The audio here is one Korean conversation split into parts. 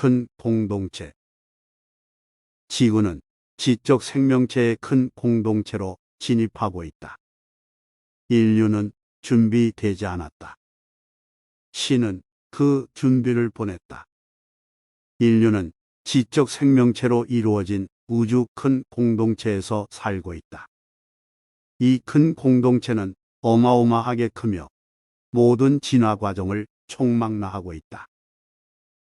큰 공동체. 지구는 지적 생명체의 큰 공동체로 진입하고 있다. 인류는 준비되지 않았다. 신은 그 준비를 보냈다. 인류는 지적 생명체로 이루어진 우주 큰 공동체에서 살고 있다. 이 큰 공동체는 어마어마하게 크며 모든 진화 과정을 총망라하고 있다.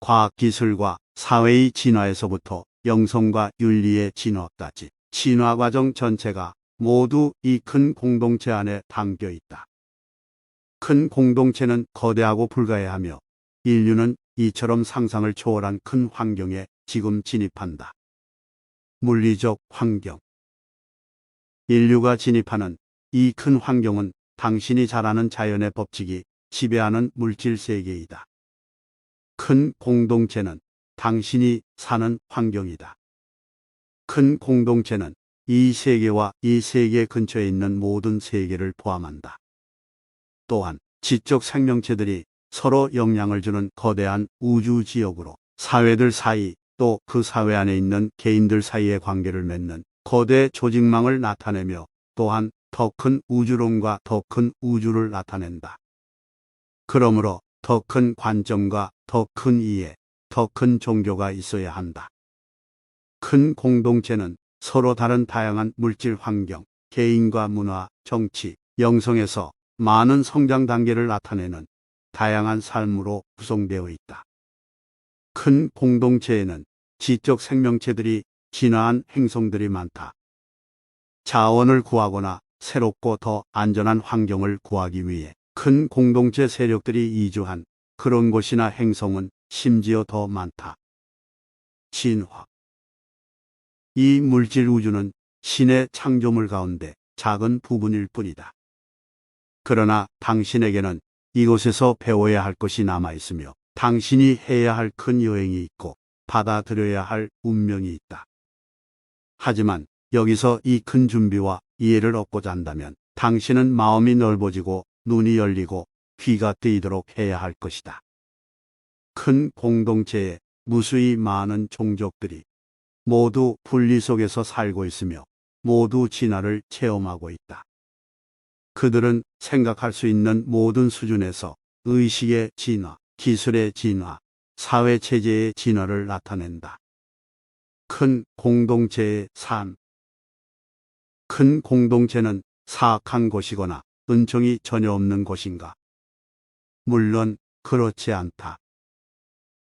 과학기술과 사회의 진화에서부터 영성과 윤리의 진화까지 진화 과정 전체가 모두 이 큰 공동체 안에 담겨 있다. 큰 공동체는 거대하고 불가해하며 인류는 이처럼 상상을 초월한 큰 환경에 지금 진입한다. 물리적 환경. 인류가 진입하는 이 큰 환경은 당신이 잘 아는 자연의 법칙이 지배하는 물질 세계이다. 큰 공동체는 당신이 사는 환경이다. 큰 공동체는 이 세계와 이 세계 근처에 있는 모든 세계를 포함한다. 또한 지적 생명체들이 서로 영향을 주는 거대한 우주 지역으로 사회들 사이 또 그 사회 안에 있는 개인들 사이의 관계를 맺는 거대 조직망을 나타내며 또한 더 큰 우주론과 더 큰 우주를 나타낸다. 그러므로 더 큰 관점과 더 큰 이해, 더 큰 종교가 있어야 한다. 큰 공동체는 서로 다른 다양한 물질 환경, 개인과 문화, 정치, 영성에서 많은 성장 단계를 나타내는 다양한 삶으로 구성되어 있다. 큰 공동체에는 지적 생명체들이 진화한 행성들이 많다. 자원을 구하거나 새롭고 더 안전한 환경을 구하기 위해 큰 공동체 세력들이 이주한 그런 곳이나 행성은 심지어 더 많다. 진화. 이 물질 우주는 신의 창조물 가운데 작은 부분일 뿐이다. 그러나 당신에게는 이곳에서 배워야 할 것이 남아있으며 당신이 해야 할 큰 여행이 있고 받아들여야 할 운명이 있다. 하지만 여기서 이 큰 준비와 이해를 얻고자 한다면 당신은 마음이 넓어지고 눈이 열리고 귀가 뜨이도록 해야 할 것이다. 큰 공동체에 무수히 많은 종족들이 모두 분리 속에서 살고 있으며 모두 진화를 체험하고 있다. 그들은 생각할 수 있는 모든 수준에서 의식의 진화, 기술의 진화, 사회체제의 진화를 나타낸다. 큰 공동체의 삶. 큰 공동체는 사악한 곳이거나 은총이 전혀 없는 곳인가? 물론 그렇지 않다.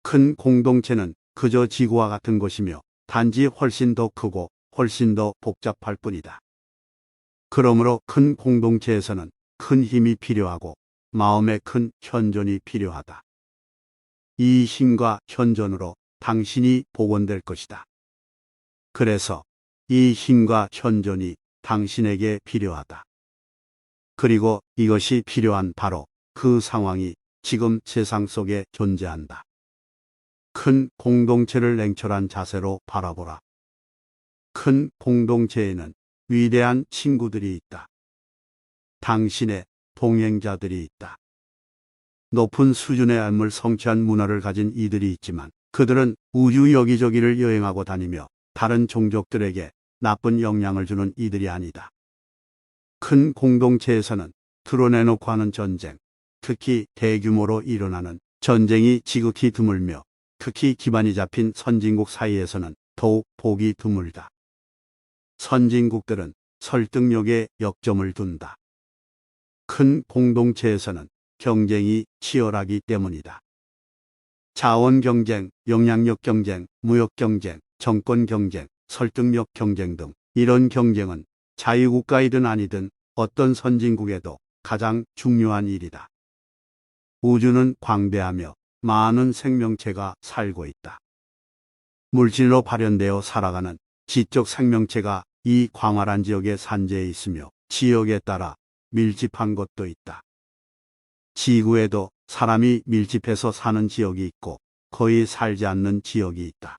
큰 공동체는 그저 지구와 같은 것이며 단지 훨씬 더 크고 훨씬 더 복잡할 뿐이다. 그러므로 큰 공동체에서는 큰 힘이 필요하고 마음의 큰 현존이 필요하다. 이 힘과 현존으로 당신이 복원될 것이다. 그래서 이 힘과 현존이 당신에게 필요하다. 그리고 이것이 필요한 바로 그 상황이 지금 세상 속에 존재한다. 큰 공동체를 냉철한 자세로 바라보라. 큰 공동체에는 위대한 친구들이 있다. 당신의 동행자들이 있다. 높은 수준의 삶을 성취한 문화를 가진 이들이 있지만 그들은 우주 여기저기를 여행하고 다니며 다른 종족들에게 나쁜 영향을 주는 이들이 아니다. 큰 공동체에서는 드러내놓고 하는 전쟁, 특히 대규모로 일어나는 전쟁이 지극히 드물며 특히 기반이 잡힌 선진국 사이에서는 더욱 보기 드물다. 선진국들은 설득력에 역점을 둔다. 큰 공동체에서는 경쟁이 치열하기 때문이다. 자원 경쟁, 영향력 경쟁, 무역 경쟁, 정권 경쟁, 설득력 경쟁 등 이런 경쟁은 자유국가이든 아니든 어떤 선진국에도 가장 중요한 일이다. 우주는 광대하며 많은 생명체가 살고 있다. 물질로 발현되어 살아가는 지적 생명체가 이 광활한 지역에 산재해 있으며 지역에 따라 밀집한 곳도 있다. 지구에도 사람이 밀집해서 사는 지역이 있고 거의 살지 않는 지역이 있다.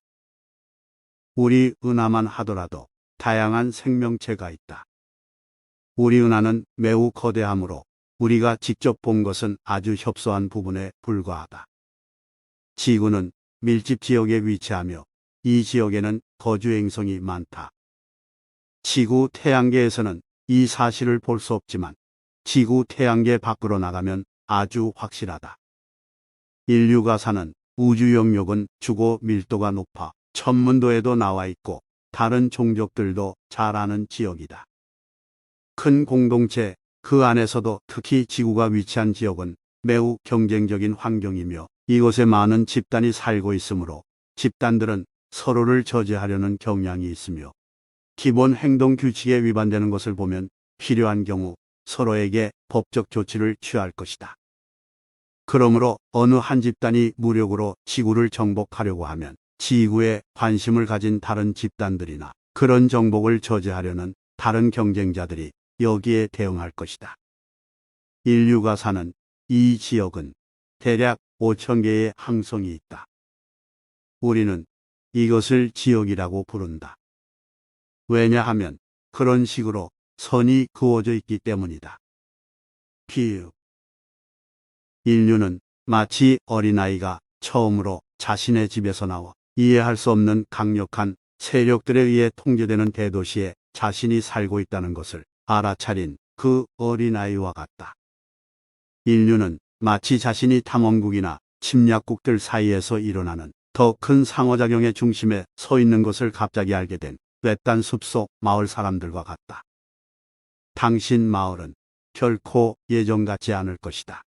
우리 은하만 하더라도 다양한 생명체가 있다. 우리 은하는 매우 거대하므로 우리가 직접 본 것은 아주 협소한 부분에 불과하다. 지구는 밀집 지역에 위치하며 이 지역에는 거주 행성이 많다. 지구 태양계에서는 이 사실을 볼 수 없지만 지구 태양계 밖으로 나가면 아주 확실하다. 인류가 사는 우주 영역은 주거 밀도가 높아 천문도에도 나와 있고 다른 종족들도 잘 아는 지역이다. 큰 공동체 그 안에서도 특히 지구가 위치한 지역은 매우 경쟁적인 환경이며 이곳에 많은 집단이 살고 있으므로 집단들은 서로를 저지하려는 경향이 있으며 기본 행동 규칙에 위반되는 것을 보면 필요한 경우 서로에게 법적 조치를 취할 것이다. 그러므로 어느 한 집단이 무력으로 지구를 정복하려고 하면 지구에 관심을 가진 다른 집단들이나 그런 정복을 저지하려는 다른 경쟁자들이 여기에 대응할 것이다. 인류가 사는 이 지역은 대략 5천 개의 항성이 있다. 우리는 이것을 지역이라고 부른다. 왜냐하면 그런 식으로 선이 그어져 있기 때문이다. 비유. 인류는 마치 어린아이가 처음으로 자신의 집에서 나와 이해할 수 없는 강력한 세력들에 의해 통제되는 대도시에 자신이 살고 있다는 것을 알아차린 그 어린아이와 같다. 인류는 마치 자신이 탐험국이나 침략국들 사이에서 일어나는 더 큰 상호작용의 중심에 서 있는 것을 갑자기 알게 된 외딴 숲속 마을 사람들과 같다. 당신 마을은 결코 예전 같지 않을 것이다.